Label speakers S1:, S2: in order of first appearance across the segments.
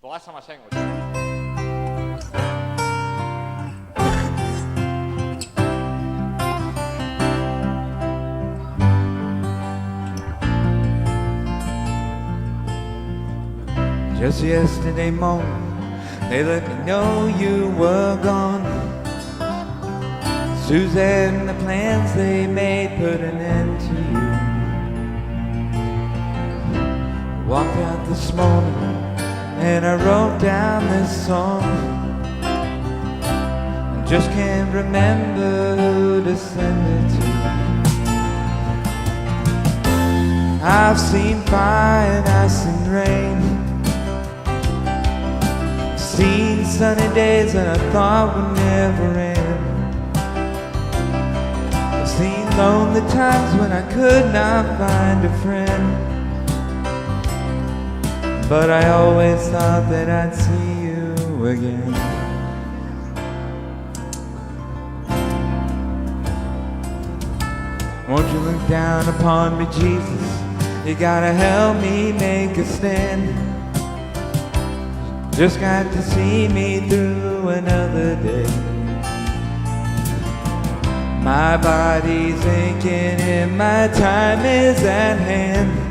S1: The last time I sang was...
S2: Just yesterday morning, they let me know you were gone. Suzanne and the plans they made put an end to you. Walked out this morning and I wrote down this song. I just can't remember who to send it to. I've seen fire and I've seen rain, seen sunny days that I thought would never end. I've seen lonely times when I could not find a friend, but I always thought that I'd see you again. Won't you look down upon me, Jesus? You gotta help me make a stand. Just got to see me through another day. My body's aching and my time is at hand.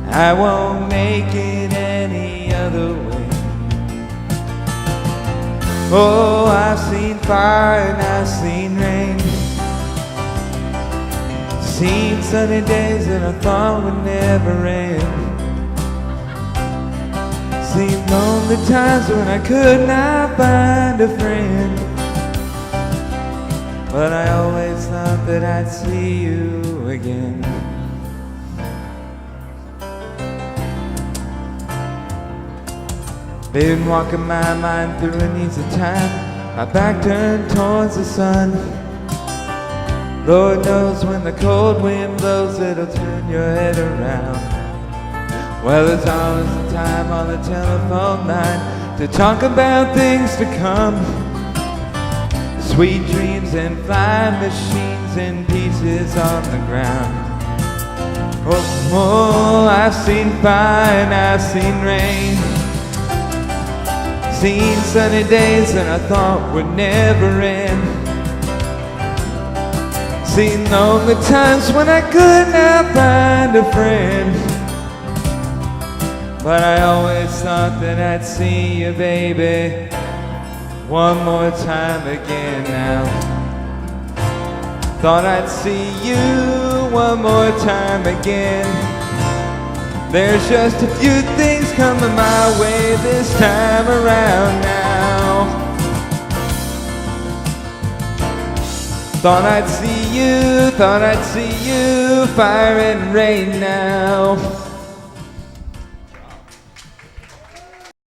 S2: I won't make it any other way. Oh, I've seen fire and I've seen rain, seen sunny days that I thought would never end. Seen lonely times when I could not find a friend, but I always thought that I'd see you again. Been walking my mind through an easy time, my back turned towards the sun. Lord knows when the cold wind blows, it'll turn your head around. Well, there's always a time on the telephone line to talk about things to come. Sweet dreams and flying machines in pieces on the ground. Oh, oh, I've seen fire and I've seen rain, seen sunny days that I thought would never end. Seen lonely times when I could not find a friend, but I always thought that I'd see you, baby, one more time again now. Thought I'd see you one more time again. There's just a few things coming my way this time around now. Thought I'd see you, fire and rain now.